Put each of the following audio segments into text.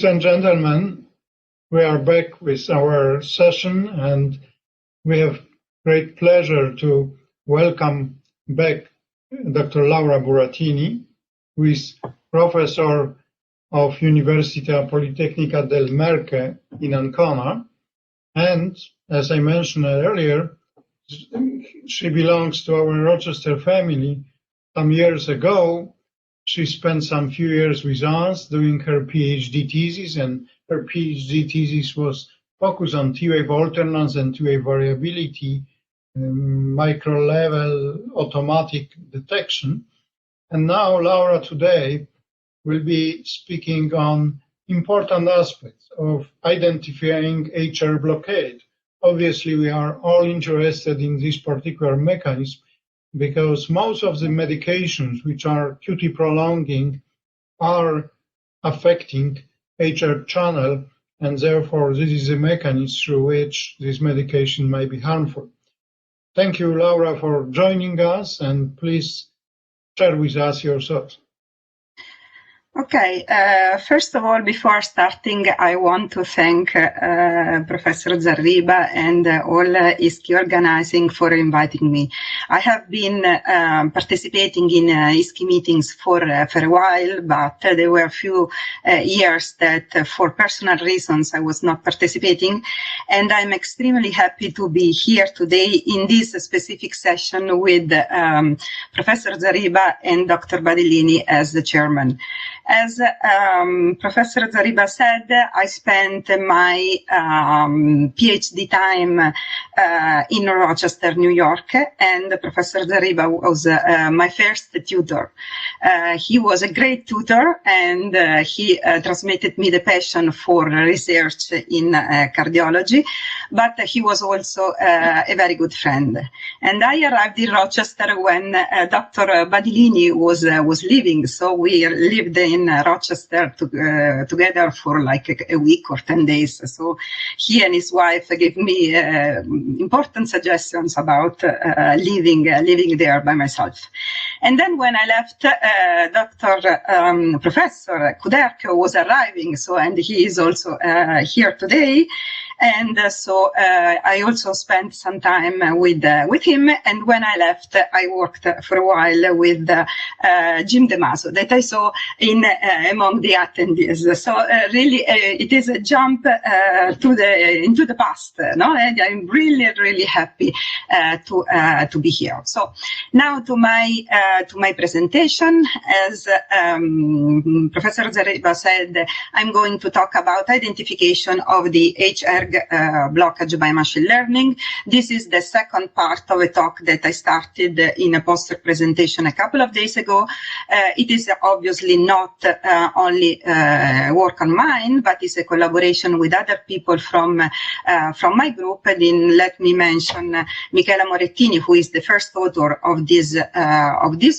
Ladies and gentlemen, we are back with our session, and we have great pleasure to welcome back Dr. Laura Burattini, who is professor of Università Politecnica del Marche in Ancona. And as I mentioned earlier, she belongs to our Rochester family. Some years ago, she spent some few years with us doing her PhD thesis, and her PhD thesis was focused on T-wave alternance and T-wave variability, micro-level automatic detection. And now Laura today will be speaking on important aspects of identifying hERG blockade. Obviously, we are all interested in this particular mechanism, because most of the medications which are QT prolonging are affecting hERG channel, and therefore this is a mechanism through which this medication may be harmful. Thank you, Laura, for joining us, and please share with us your thoughts. Okay, first of all, before starting, I want to thank Professor Zarriba and all ISCI organizing for inviting me. I have been participating in ISCI meetings for a while, but there were a few years that for personal reasons I was not participating, and I'm extremely happy to be here today in this specific session with Professor Zarriba and Dr. Badilini as the chairman. As Professor Zarriba said, I spent my PhD time in Rochester, New York, and Professor Zarriba was my first tutor. He was a great tutor, and he transmitted me the passion for research in cardiology, but he was also a very good friend. And I arrived in Rochester when Dr. Badilini was living, so we lived in Rochester together for like a week or 10 days. So he and his wife gave me important suggestions about living there by myself. And then when I left, Professor Kuderk was arriving, and he is also here today. And so I also spent some time with him. And when I left, I worked for a while with Jim DeMaso, that I saw among the attendees. So really, it is a jump into the past. No, and I'm really happy to be here. So now to my presentation. As Professor Zarriba said, I'm going to talk about identification of the hERG blockage by machine learning. This is the second part of a talk that I started in a poster presentation a couple of days ago. It is obviously not only work on mine, but it's a collaboration with other people from my group. And let me mention Michela Morettini, who is the first author of this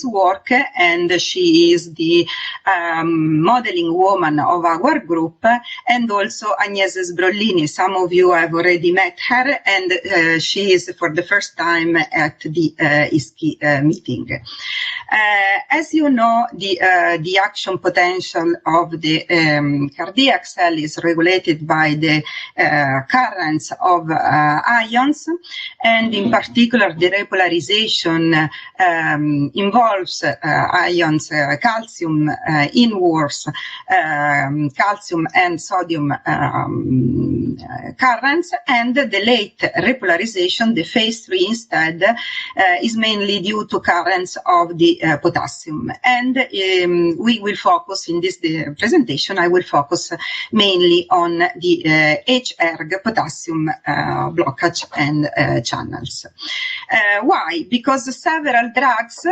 work, and she is the modeling woman of our group, and also Agnese Sbrollini. Some of you have already met her, and she is for the first time at the ISCI meeting. As you know, the action potential of the cardiac cell is regulated by the currents of ions, and in particular the repolarization involves ions calcium inwards, calcium and sodium currents, and the late repolarization, the phase 3 instead, is mainly due to currents of the potassium. And we will focus in this presentation, I will focus mainly on the hERG potassium blockage and channels. Why? Because several drugs,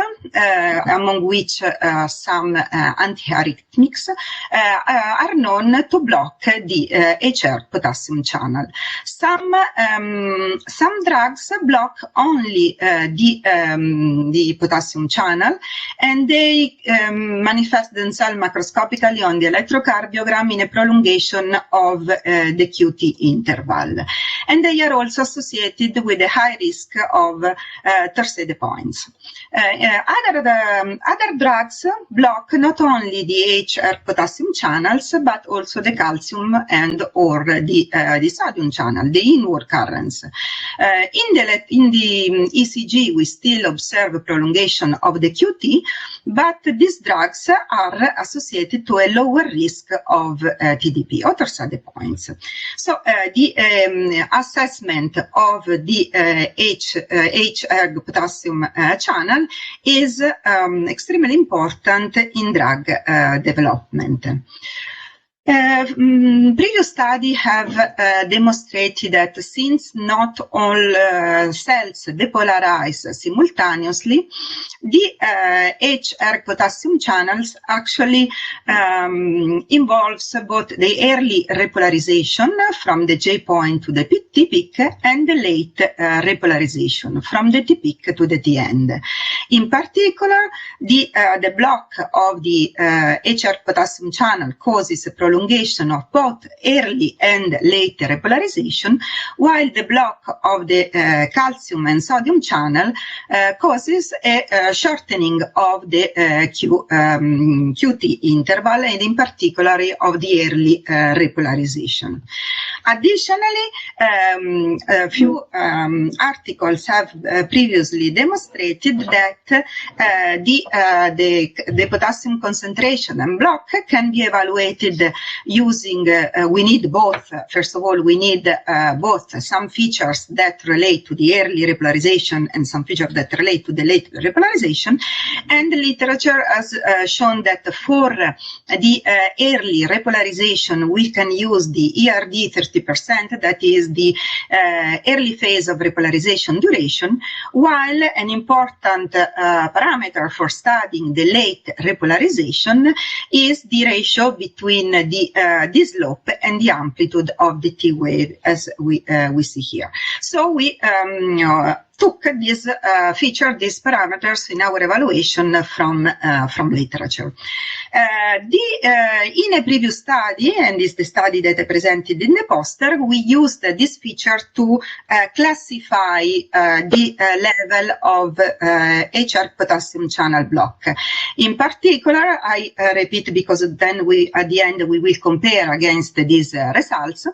among which some antiarrhythmics, are known to block the hERG potassium channel. channel. Some drugs block only the potassium channel, and they manifest themselves macroscopically on the electrocardiogram in a prolongation of the QT interval. And they are also associated with a high risk of Torsades de points. Other drugs block not only the hERG potassium channels, but also the calcium and or the sodium channel, the inward currents. In the ECG, we still observe prolongation of the QT, but these drugs are associated to a lower risk of TDP or Torsades de points. So the assessment of the hERG potassium channel is extremely important in drug development. Previous studies have demonstrated that since not all cells depolarize simultaneously, the hERG potassium channels actually involves both the early repolarization from the J point to the T peak and the late repolarization from the T peak to the T end. In particular, the block of the hERG potassium channel causes a prolongation of both early and late repolarization, while the block of the calcium and sodium channel causes a shortening of the QT interval, and in particular of the early repolarization. Additionally, a few articles have previously demonstrated that the potassium concentration and block can be evaluated using, we need both. First of all, we need both some features that relate to the early repolarization and some features that relate to the late repolarization. And the literature has shown that for the early repolarization, we can use the hERG 30%, that is the early phase of repolarization duration, while an important parameter for studying the late repolarization is the ratio between the slope and the amplitude of the T wave, as we see here. So we took this these parameters in our evaluation from literature. In a previous study, and is the study that I presented in the poster, we used this feature to classify the level of hERG potassium channel block. In particular, I repeat because then at the end we will compare against these results.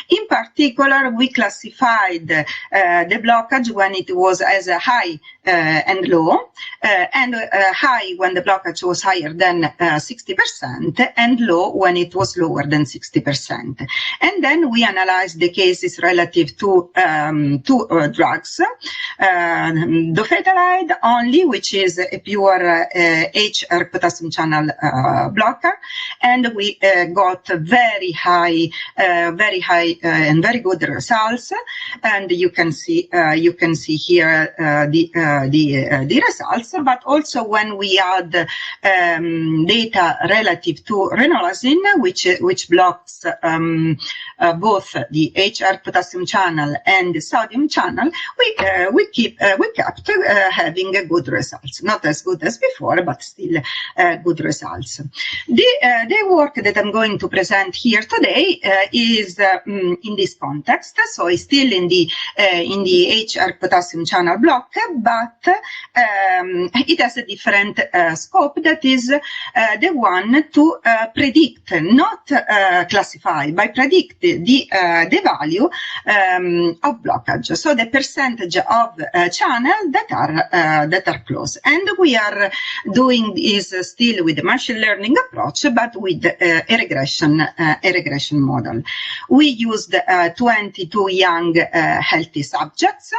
In particular, we classified the blockage when it was as a high and low, and high when the blockage was higher than 60%, and low when it was lower than 60%. And then we analyzed the cases relative to two drugs, dofetalide only, which is a pure hERG potassium channel blocker, and we got very high and very good results. And you can see here the results. But also when we add data relative to renolazine, which blocks both the hERG potassium channel and the sodium channel, we kept having good results. Not as good as before, but still good results. The work that I'm going to present here today is in this context, so it's still in the hERG potassium channel block, but it has a different scope, that is the one to predict, not classify, but predict the value of blockage, so the percentage of channel that are close. And we are doing this still with the machine learning approach, but with a regression model. We used 22 young healthy subjects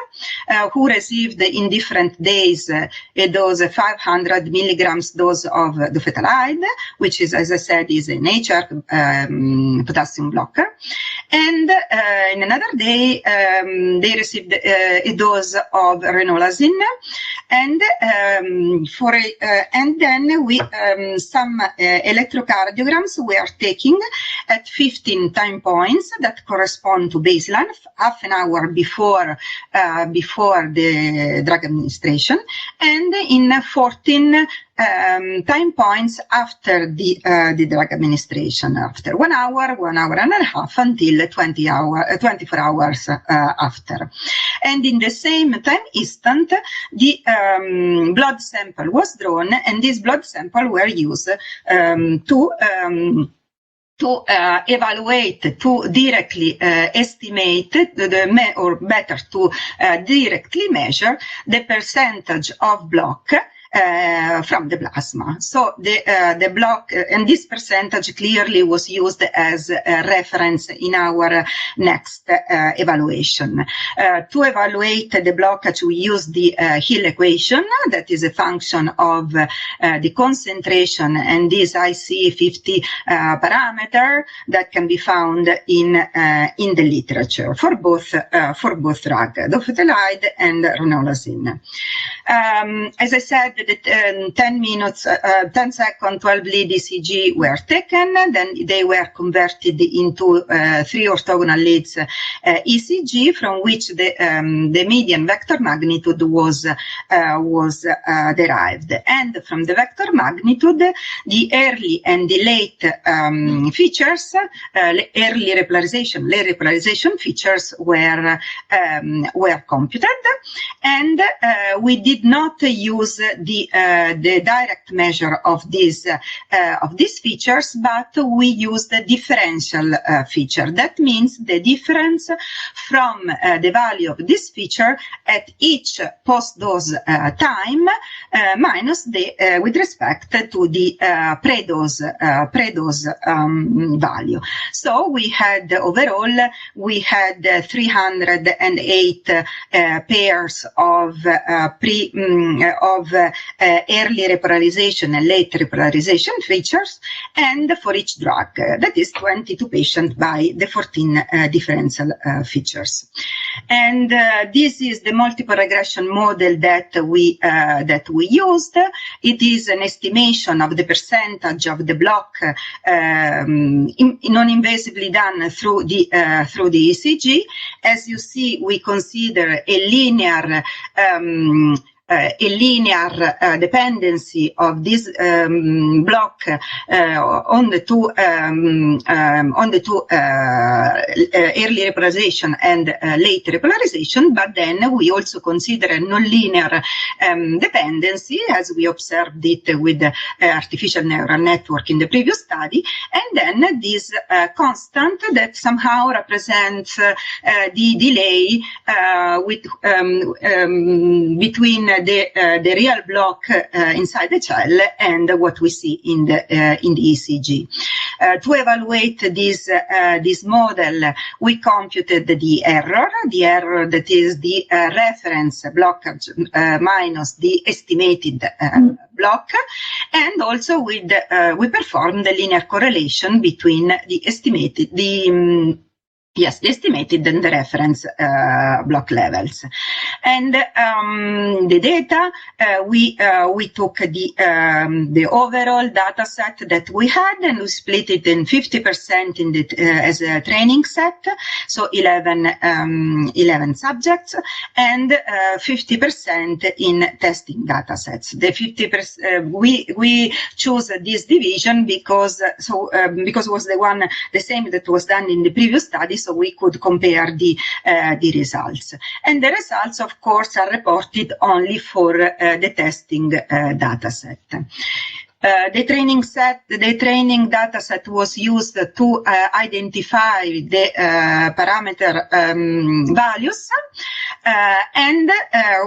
who received in different days a dose 500 milligrams dose of dofetalide, which is, as I said, is a hERG potassium blocker. And in another day, they received a dose of ranolazine, and then we some electrocardiograms were taken at 15 time points that correspond to baseline, half an hour before the drug administration, and in 14 time points after the drug administration, after 1 hour, 1 hour and a half, until 24 hours after. And in the same time instant, the blood sample was drawn, and these blood samples were used to evaluate, to directly estimate, or better, to directly measure the percentage of block from the plasma. So the block, and this percentage clearly was used as a reference in our next evaluation. To evaluate the blockage, we use the Hill equation, that is a function of the concentration and this IC50 parameter that can be found in the literature for both drugs, dofetilide and ranolazine. As I said, the 10 second 12 lead ECG were taken, then they were converted into 3 orthogonal leads ECG, from which the median vector magnitude was derived. And from the vector magnitude, the early and the late features, early repolarization, late repolarization features were computed, and we did not use the direct measure of these features, but we used the differential feature. That means the difference from the value of this feature at each post-dose time minus the with respect to the pre-dose value. So we had overall 308 pairs of early repolarization and late repolarization features, and for each drug, that is 22 patients by the 14 differential features. And this is the multiple regression model that we used. It is an estimation of the percentage of the block non-invasively done through the ECG. As you see, we consider a linear dependency of this block on the two early repolarization and late repolarization, but then we also consider a nonlinear dependency, as we observed it with artificial neural network in the previous study, and then this constant that somehow represents the delay between the real block inside the cell and what we see in the ECG. To evaluate this model, we computed the error that is the reference blockage minus the estimated block, and also we performed the linear correlation between the estimated and the reference block levels. And the data, we took the overall data set that we had, and we split it in 50% in the as a training set, so 11 subjects, and 50% in testing data sets. The 50% we chose this division because it was the same that was done in the previous study, so we could compare the results. And the results, of course, are reported only for the testing data set. The training data set was used to identify the parameter values, And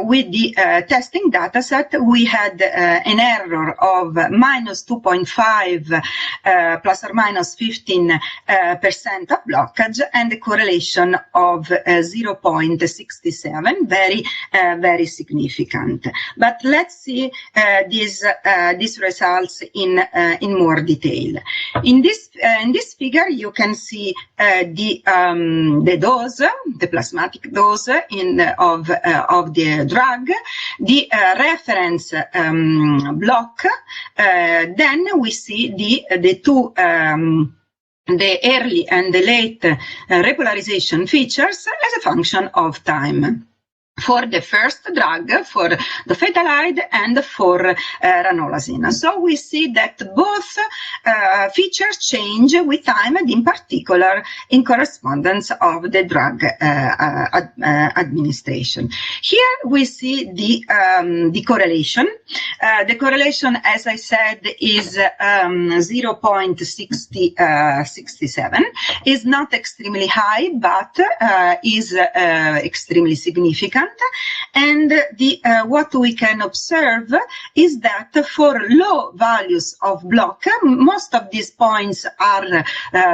with the testing data set, we had an error of minus 2.5 plus or minus 15% of blockage, and a correlation of 0.67, very significant. But let's see these results in more detail. In this figure, you can see the dose, the plasmatic dose of the drug, the reference block. Then we see the two. The early and the late repolarization features as a function of time for the first drug, for the fetalide, and for ranolazine. So we see that both features change with time, and in particular in correspondence of the drug administration. Here we see the correlation. The correlation, as I said, is 0.67. Is not extremely high, but is extremely significant. And what we can observe is that for low values of block, most of these points are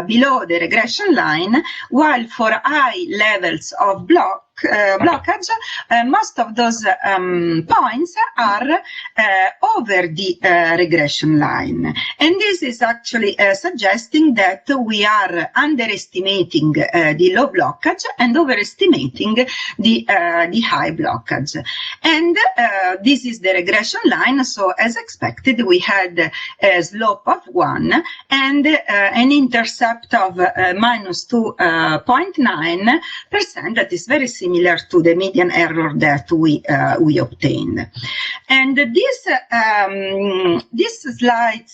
below the regression line, while for high levels of blockage, most of those points are over the regression line. And this is actually suggesting that we are underestimating the low blockage and overestimating the high blockage. And this is the regression line, so as expected, we had a slope of 1 and an intercept of minus 2.9%, that is very similar to the median error that we obtained. And this slide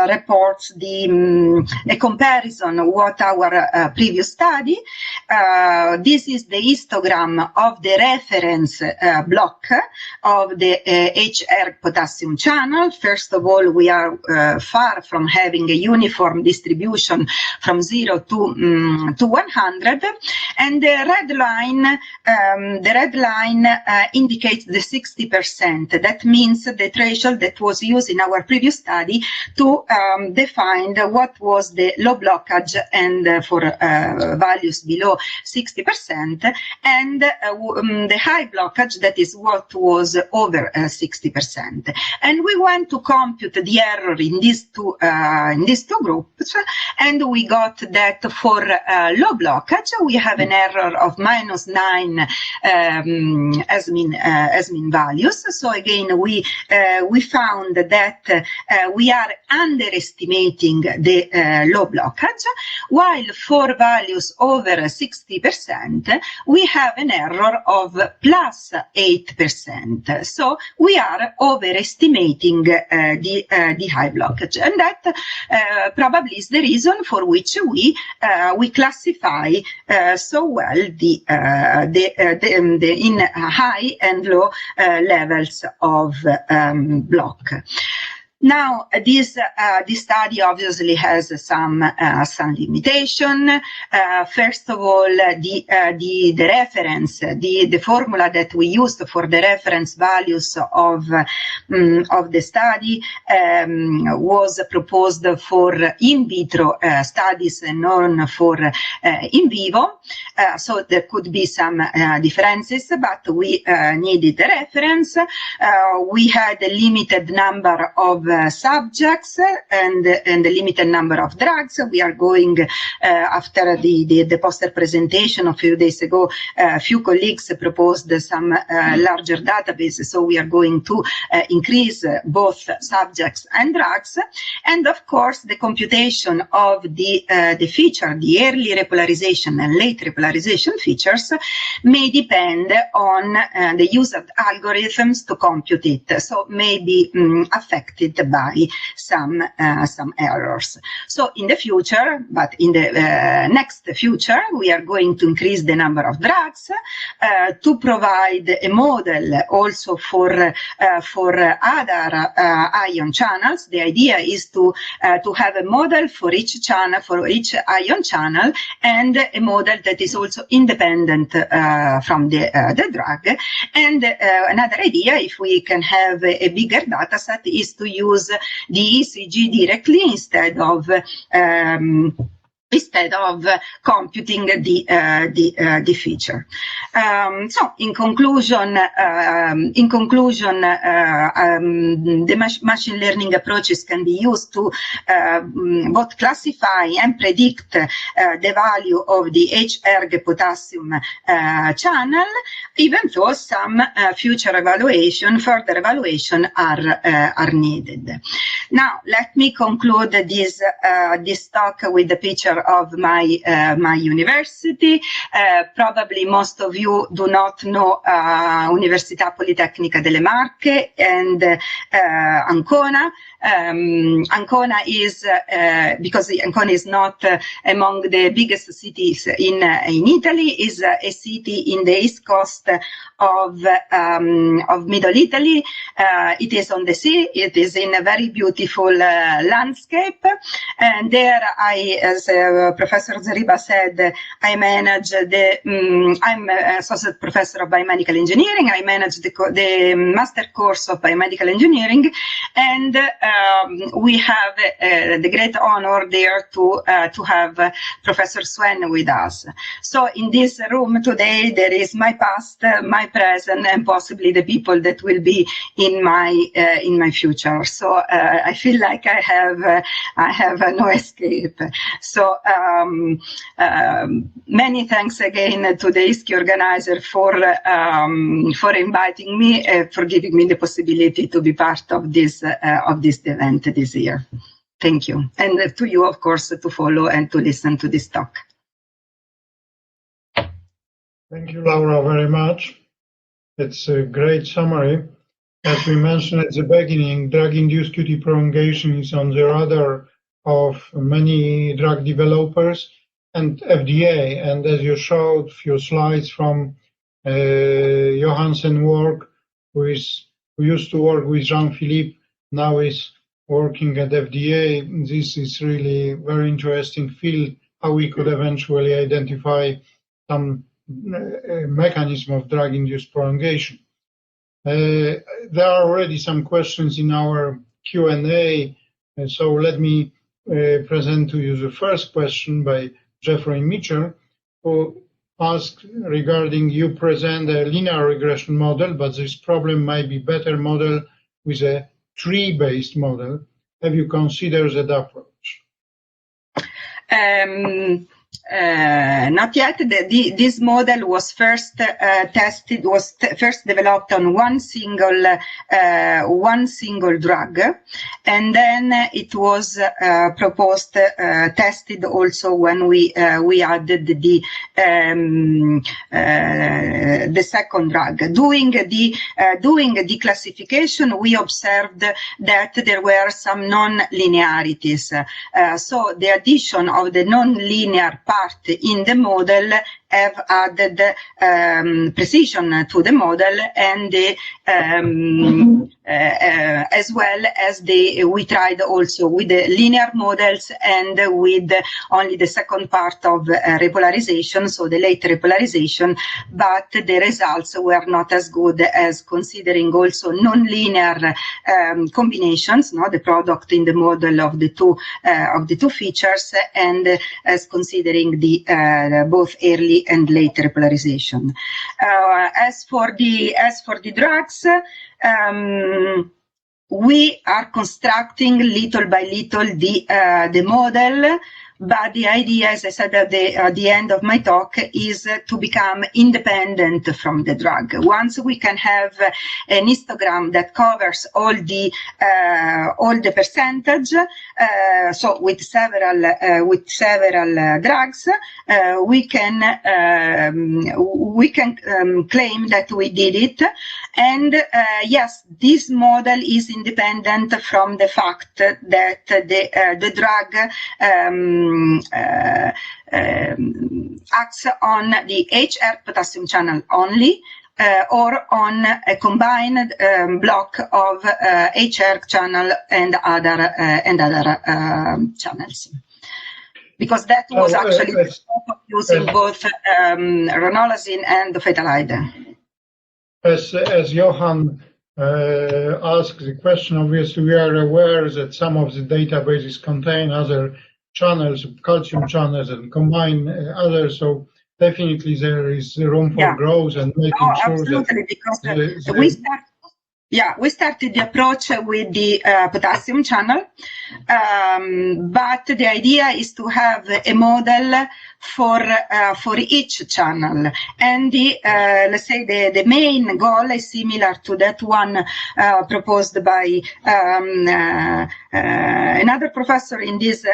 reports a comparison of what our previous study. This is the histogram of the reference block of the hERG potassium channel. First of all, we are far from having a uniform distribution from 0 to 100, and the red line indicates the 60%. That means the threshold that was used in our previous study to define what was the low blockage and for values below 60%, and the high blockage, that is what was over 60%. And we went to compute the error in these two groups, and we got that for low blockage we have an error of minus 9 as mean values. So again, we found that we are underestimating the low blockage, while for values over 60% we have an error of plus 8%. So we are overestimating the high blockage, and that probably is the reason for which we classify so well the in high and low levels of block. Now, this study obviously has some limitation. First of all, the reference, the formula that we used for the reference values of the study was proposed for in vitro studies and not for in vivo. So there could be some differences, but we needed a reference. We had a limited number of subjects and a limited number of drugs. We are going after the poster presentation a few days ago. A few colleagues proposed some larger database, so we are going to increase both subjects and drugs. And of course, the computation of the feature, the early repolarization and late repolarization features, may depend on the use of algorithms to compute it, so may be affected by some errors. So in the future, but in the next future, we are going to increase the number of drugs to provide a model also for other ion channels. The idea is to have a model for each channel, for each ion channel, and a model that is also independent from the drug. And another idea, if we can have a bigger data set, is to use the ECG directly instead of computing the feature. So in conclusion, the machine learning approaches can be used to both classify and predict the value of the hERG potassium channel, even though some further evaluation are needed. Now, let me conclude this talk with the picture of my university. Probably most of you do not know Università Politecnica delle Marche and Ancona. Ancona is because Ancona is not among the biggest cities in Italy, is a city in the east coast of Middle Italy. It is on the sea. It is in a very beautiful landscape, and there as Professor Zeriba said, I manage I'm associate professor of biomedical engineering. I manage the master course of biomedical engineering, and we have the great honor there to have Professor Swen with us. So in this room today, there is my past, my present, and possibly the people that will be in my future. So I feel like I have no escape. So many thanks again to the ISCI organizer for inviting me, for giving me the possibility to be part of this event this year. Thank you, and to you, of course, to follow and to listen to this talk. Thank you, Laura, very much. It's a great summary. As we mentioned at the beginning, drug-induced QT prolongation is on the radar of many drug developers and FDA. And as you showed, a few slides from Johansen work, who used to work with Jean-Philippe, now is working at FDA. This is really very interesting field, how we could eventually identify some mechanism of drug-induced prolongation. There are already some questions in our Q&A, so let me present to you the first question by Jeffrey Mitchell, who asked regarding you present a linear regression model, but this problem might be better model with a tree-based model. Have you considered that approach? Not yet. This model was first tested, first developed on one single drug, and then it was proposed, tested also when we added the second drug. Doing the classification, we observed that there were some non-linearities. So the addition of the non-linear part in the model have added precision to the model, and as well as we tried also with the linear models and with only the second part of repolarization, so the late repolarization, but the results were not as good as considering also non-linear combinations, the product in the model of the two features, and as considering the both early and late repolarization. As for the drugs, we are constructing little by little the model. but the idea, as I said at the end of my talk, is to become independent from the drug. Once we can have an histogram that covers all the percentage, so with several drugs, we can claim that we did it. And yes, this model is independent from the fact that the drug acts on the hERG potassium channel only, or on a combined block of hERG channel and other channels. Because that was actually the scope of using both ranolazine and dofetalide. As Johan asked the question, obviously we are aware that some of the databases contain other channels, calcium channels, and combine others. So definitely there is room for growth and making sure absolutely, that because we started the approach with the potassium channel, but the idea is to have a model for each channel, and let's say the main goal is similar to that one proposed by another professor in this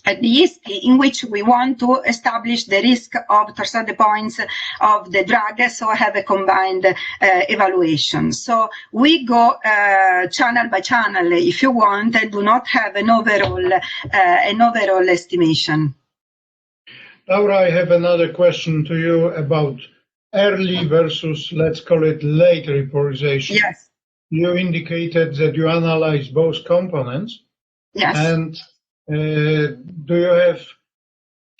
at the ISCI, in which we want to establish the risk of torsade points of the drug, so have a combined evaluation. So we go channel by channel, if you want, and do not have an overall estimation. Laura, I have another question to you about early versus, let's call it, late repolarization. Yes. You indicated that you analyzed both components. Yes. And do you have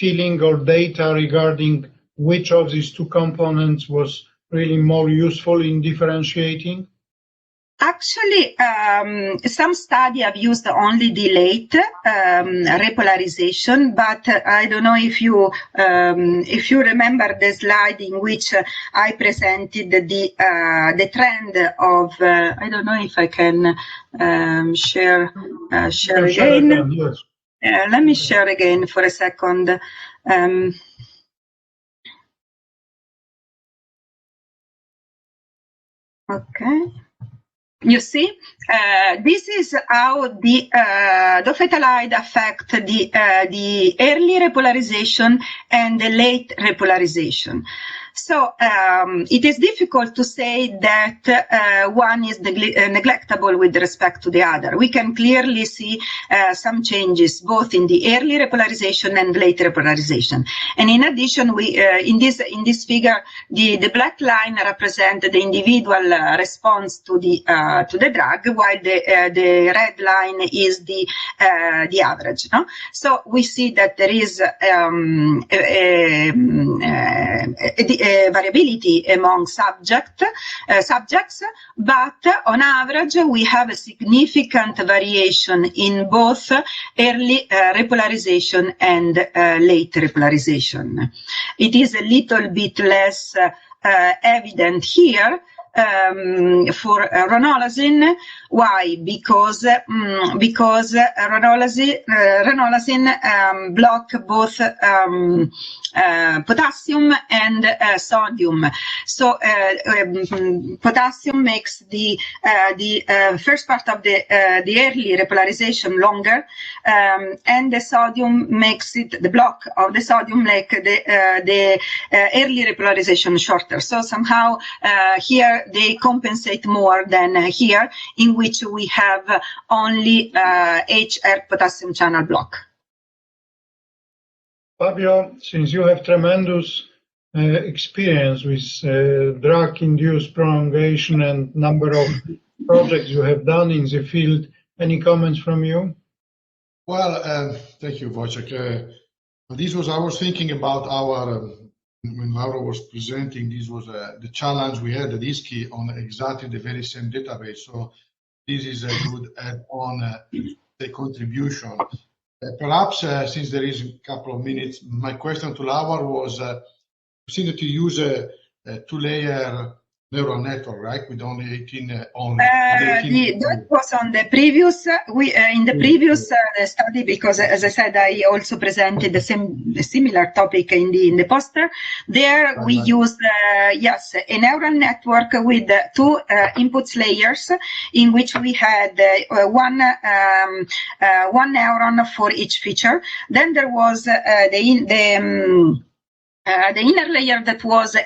feeling or data regarding which of these two components was really more useful in differentiating? Actually, some studies have used only the late repolarization, but I don't know if you remember the slide in which I presented the trend of. I don't know if I can share again. Yes. Let me share again for a second. Okay. You see, this is how the dofetalide affect the early repolarization and the late repolarization. So it is difficult to say that one is neglectable with respect to the other. We can clearly see some changes both in the early repolarization and late repolarization. And in addition, we in this figure, the black line represents the individual response to the drug, while the red line is the average. No? So we see that there is variability among subjects, but on average we have a significant variation in both early repolarization and late repolarization. It is a little bit less evident here for ranolazine. Why? Because ranolazine block both potassium and sodium. So potassium makes the first part of the early repolarization longer, and the sodium makes it, the block of the sodium make the early repolarization shorter. So somehow here they compensate more than here, in which we have only hERG potassium channel block. Fabio, since you have tremendous experience with drug-induced prolongation and number of projects you have done in the field, any comments from you? Well, thank you, Wojciech. I was thinking about our, when Laura was presenting, this was the challenge we had at ISCI on exactly the very same database. So this is a good add-on the contribution. Perhaps since there is a couple of minutes, my question to Laura was, seeing that you use a two-layer neural network, right? With only 18 only. That was on the previous in the previous study, because as I said, I also presented the similar topic in the poster. There we used yes, a neural network with two inputs layers, in which we had one neuron for each feature. Then there was the inner layer that was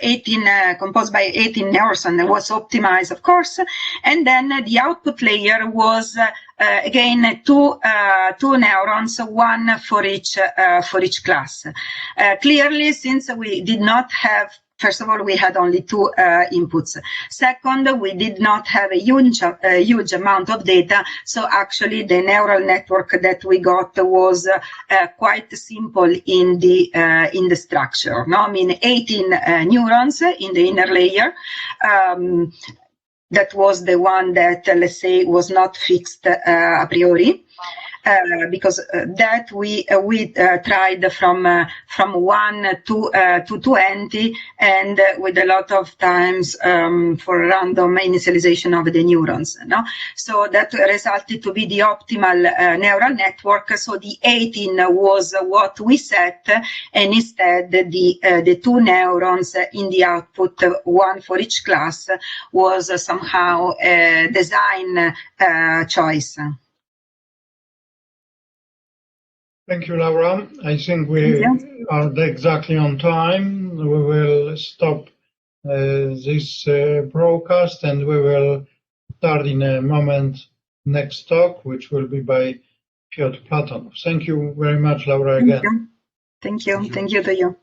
composed by 18 neurons and was optimized, of course, and then the output layer was again two neurons, one for each class. Clearly, since we did not have, first of all, we had only two inputs. Second, we did not have a huge amount of data, so actually the neural network that we got was quite simple in the structure. No, I mean 18 neurons in the inner layer. That was the one that, let's say, was not fixed a priori. Because that we tried from 1 to 20, and with a lot of times for random initialization of the neurons. No, so that resulted to be the optimal neural network. So the 18 was what we set, and instead the two neurons in the output, one for each class, was somehow a design choice. Thank you, Laura. I think we are exactly on time. We will stop this broadcast, and we will start in a moment next talk, which will be by Piotr Platonov. Thank you very much, Laura, again. Thank you. Thank you to you.